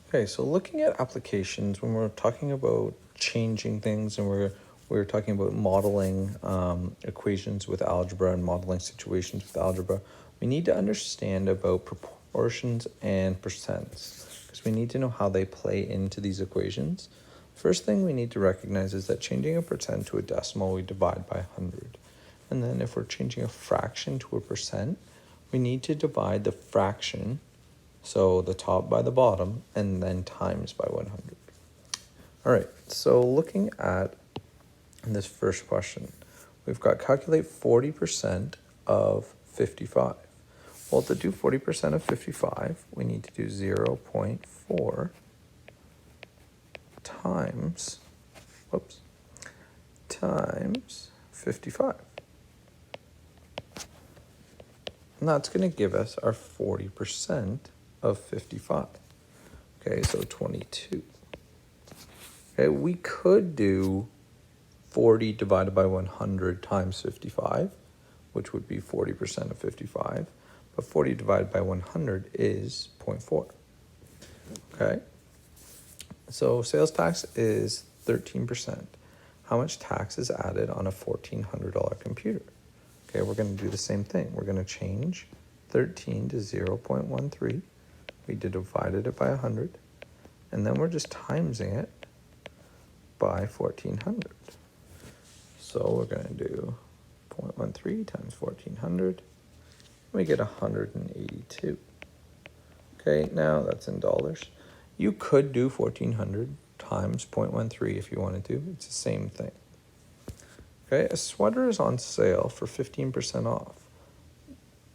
Okay, so looking at applications, when we're talking about changing things and we're talking about modeling equations with algebra and modeling situations with algebra, we need to understand about proportions and percents because we need to know how they play into these equations. First thing we need to recognize is that changing a percent to a decimal, we divide by 100. And then if we're changing a fraction to a percent, we need to divide the fraction, so the top by the bottom, and then times by 100. All right, so looking at this first question, we've got calculate 40% of 55. Well, to do 40% of 55, we need to do 0.4 times 55. And that's going to give us our 40% of 55. Okay, so 22. Okay, we could do 40 divided by 100 times 55, which would be 40% of 55. But 40 divided by 100 is 0.4. Okay, so sales tax is 13%. How much tax is added on a $1,400 computer? Okay, we're going to do the same thing. We're going to change 13 to 0.13. We divided it by 100. And then we're just timesing it by 1,400. So we're going to do 0.13 times 1,400. We get 182. Okay, now that's in dollars. You could do 1,400 times 0.13 if you wanted to. It's the same thing. Okay, a sweater is on sale for 15% off,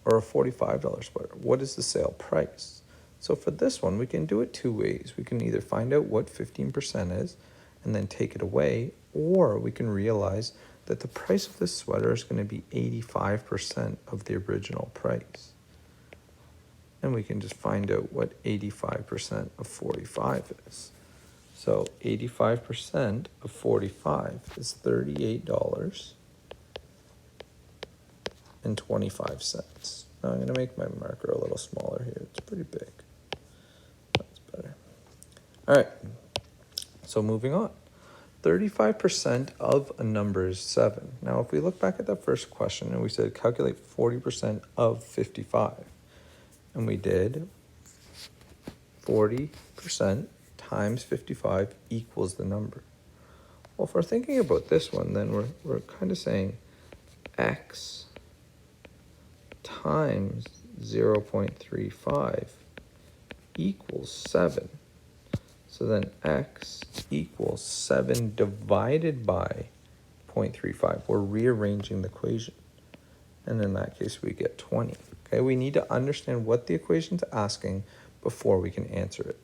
or a $45 sweater. What is the sale price? So for this one, we can do it two ways. We can either find out what 15% is and then take it away, or we can realize that the price of this sweater is going to be 85% of the original price. And we can just find out what 85% of 45 is. So 85% of 45 is $38.25. Now I'm going to make my marker a little smaller here. It's pretty big. That's better. All right, so moving on. 35% of a number is 7. Now if we look back at that first question and we said calculate 40% of 55, and we did 40% times 55 equals the number. Well, if we're thinking about this one, then we're kind of saying x times 0.35 equals 7. So then x equals 7 divided by 0.35. We're rearranging the equation. And in that case, we get 20. Okay, we need to understand what the equation's asking before we can answer it.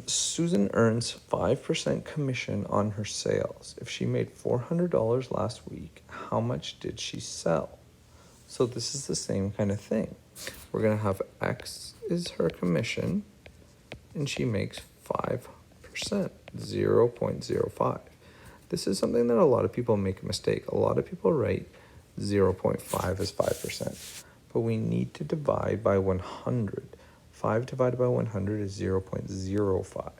Susan earns 5% commission on her sales. If she made $400 last week, how much did she sell? So this is the same kind of thing. We're going to have x is her commission, and she makes 5%, 0.05. This is something that a lot of people make a mistake. A lot of people write 0.5 as 5%, but we need to divide by 100. 5 divided by 100 is 0.05,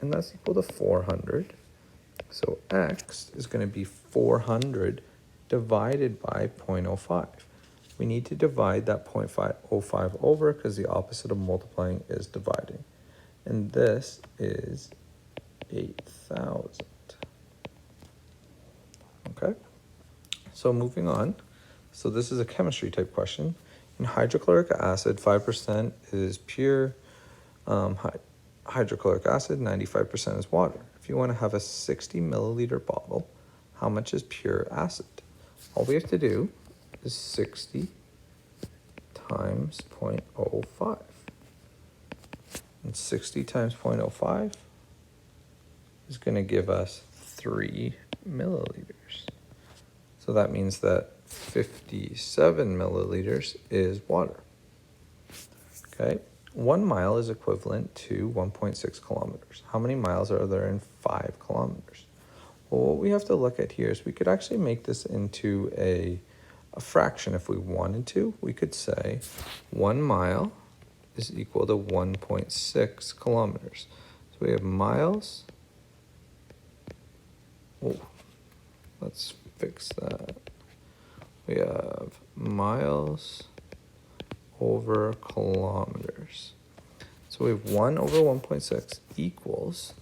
and that's equal to 400. So x is going to be 400 divided by 0.05. We need to divide that 0.05 over because the opposite of multiplying is dividing. And this is 8,000. Okay? So moving on. So this is a chemistry type question. In hydrochloric acid, 5% is pure hydrochloric acid, 95% is water. If you want to have a 60 milliliter bottle, how much is pure acid? All we have to do is 60 times 0.05. And 60 times 0.05 is going to give us 3 milliliters. So that means that 57 milliliters is water. Okay, 1 mile is equivalent to 1.6 kilometers. How many miles are there in 5 kilometers? Well, what we have to look at here is we could actually make this into a fraction if we wanted to. We could say 1 mile is equal to 1.6 kilometers. So we have miles. Oh, let's fix that. We have miles over kilometers. So we have 1 over 1.6 equals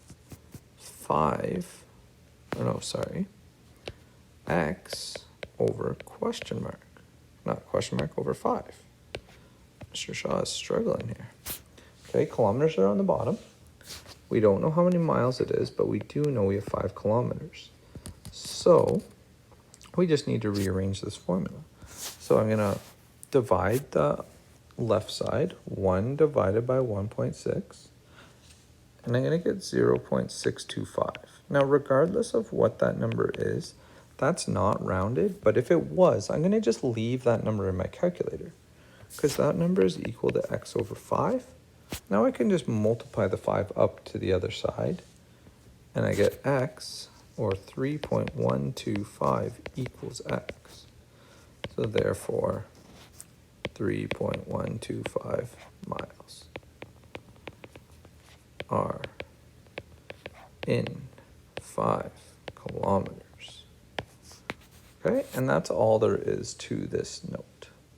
5, oh no, sorry, x over question mark, not question mark, over 5. Mr. Shaw is struggling here. Okay, kilometers are on the bottom. We don't know how many miles it is, but we do know we have 5 kilometers. So we just need to rearrange this formula. So I'm going to divide the left side, 1 divided by 1.6, and I'm going to get 0.625. Now, regardless of what that number is, that's not rounded, but if it was, I'm going to just leave that number in my calculator, because that number is equal to x over 5. Now I can just multiply the 5 up to the other side, and I get x, or 3.125 equals x. So therefore, 3.125 miles are in 5 kilometers. Okay, and that's all there is to this note.